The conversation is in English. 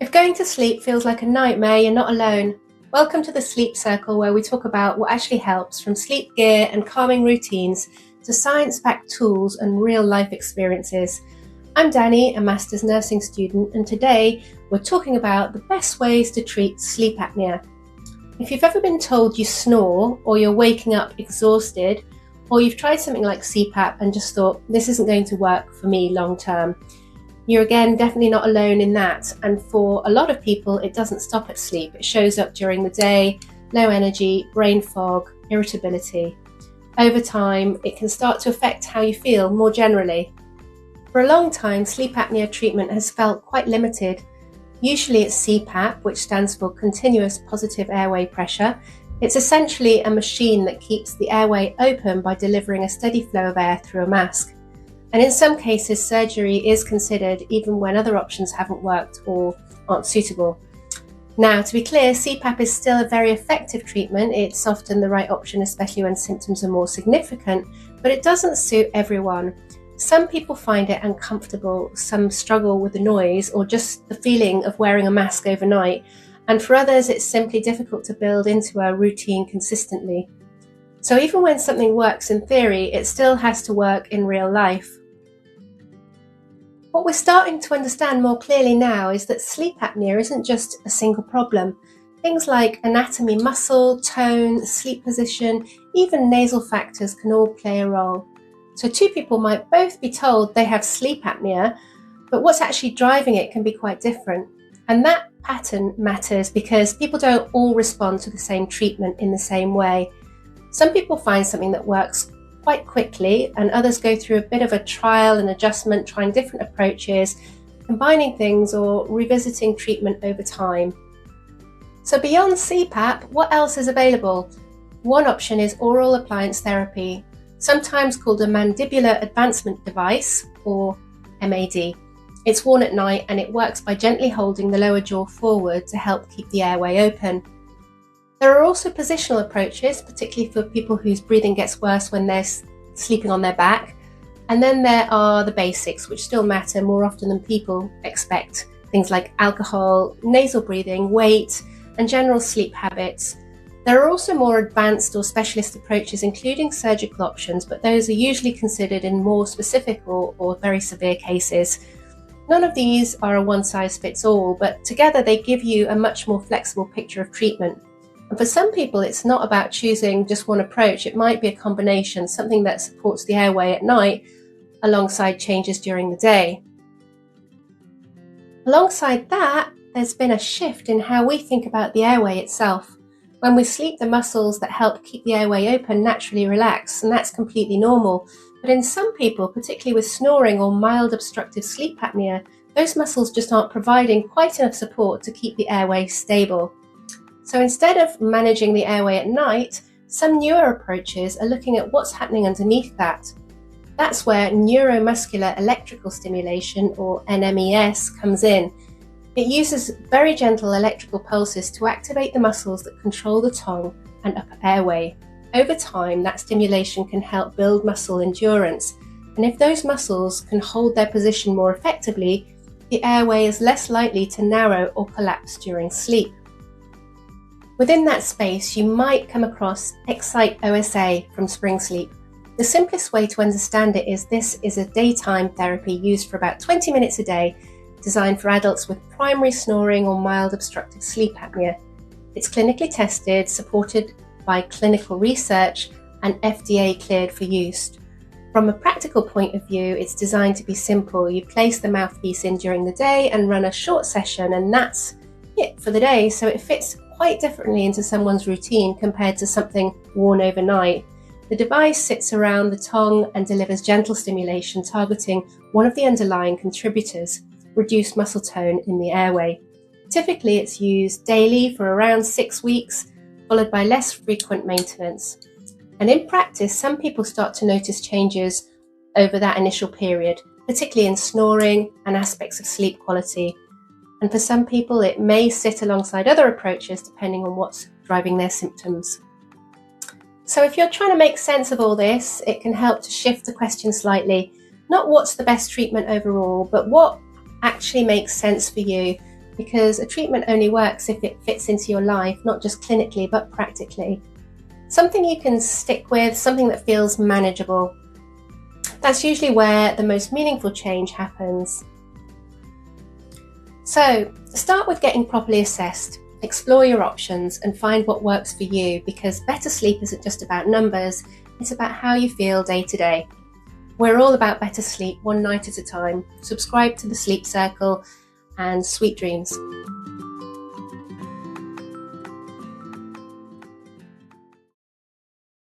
If going to sleep feels like a nightmare, you're not alone. Welcome to the Sleep Circle, where we talk about what actually helps, from sleep gear and calming routines to science-backed tools and real-life experiences. I'm Danny, a master's nursing student, and today we're talking about the best ways to treat sleep apnea. If you've ever been told you snore, or you're waking up exhausted, or you've tried something like CPAP and just thought, this isn't going to work for me long term, you're again definitely not alone in that. And for a lot of people, it doesn't stop at sleep. It shows up during the day: low energy, brain fog, irritability. Over time, it can start to affect how you feel more generally. For a long time, sleep apnea treatment has felt quite limited. Usually it's CPAP, which stands for continuous positive airway pressure. It's essentially a machine that keeps the airway open by delivering a steady flow of air through a mask. And in some cases, surgery is considered even when other options haven't worked or aren't suitable. Now, to be clear, CPAP is still a very effective treatment. It's often the right option, especially when symptoms are more significant, but it doesn't suit everyone. Some people find it uncomfortable, some struggle with the noise or just the feeling of wearing a mask overnight, and for others it's simply difficult to build into a routine consistently. So even when something works in theory, it still has to work in real life. What we're starting to understand more clearly now is that sleep apnea isn't just a single problem. Things like anatomy, muscle, tone, sleep position, even nasal factors can all play a role. So two people might both be told they have sleep apnea, but what's actually driving it can be quite different. And that pattern matters because people don't all respond to the same treatment in the same way. Some people find something that works quite quickly, and others go through a bit of a trial and adjustment, trying different approaches, combining things or revisiting treatment over time. So beyond CPAP, what else is available? One option is oral appliance therapy, sometimes called a mandibular advancement device, or MAD. It's worn at night and it works by gently holding the lower jaw forward to help keep the airway open. There are also positional approaches, particularly for people whose breathing gets worse when they're sleeping on their back. And then there are the basics, which still matter more often than people expect. Things like alcohol, nasal breathing, weight, and general sleep habits. There are also more advanced or specialist approaches, including surgical options, but those are usually considered in more specific or very severe cases. None of these are a one-size-fits-all, but together they give you a much more flexible picture of treatment. And for some people, it's not about choosing just one approach. It might be a combination, something that supports the airway at night alongside changes during the day. Alongside that, there's been a shift in how we think about the airway itself. When we sleep, the muscles that help keep the airway open naturally relax, and that's completely normal. But in some people, particularly with snoring or mild obstructive sleep apnea, those muscles just aren't providing quite enough support to keep the airway stable. So instead of managing the airway at night, some newer approaches are looking at what's happening underneath that. That's where neuromuscular electrical stimulation, or NMES, comes in. It uses very gentle electrical pulses to activate the muscles that control the tongue and upper airway. Over time, that stimulation can help build muscle endurance, and if those muscles can hold their position more effectively, the airway is less likely to narrow or collapse during sleep. Within that space, you might come across ExciteOSA from Spring Sleep. The simplest way to understand it is this is a daytime therapy used for about 20 minutes a day, designed for adults with primary snoring or mild obstructive sleep apnea. It's clinically tested, supported by clinical research, and FDA cleared for use. From a practical point of view, it's designed to be simple. You place the mouthpiece in during the day and run a short session, and that's it for the day. So it fits quite differently into someone's routine compared to something worn overnight. The device sits around the tongue and delivers gentle stimulation targeting one of the underlying contributors, reduced muscle tone in the airway. Typically, it's used daily for around 6 weeks, followed by less frequent maintenance. And in practice, some people start to notice changes over that initial period, particularly in snoring and aspects of sleep quality. And for some people, it may sit alongside other approaches depending on what's driving their symptoms. So if you're trying to make sense of all this, it can help to shift the question slightly. Not what's the best treatment overall, but what actually makes sense for you because a treatment only works if it fits into your life, not just clinically, but practically. Something you can stick with, something that feels manageable. That's usually where the most meaningful change happens. So, start with getting properly assessed. Explore your options and find what works for you, because better sleep isn't just about numbers, it's about how you feel day to day. We're all about better sleep, one night at a time. Subscribe to the Sleep Circle and sweet dreams.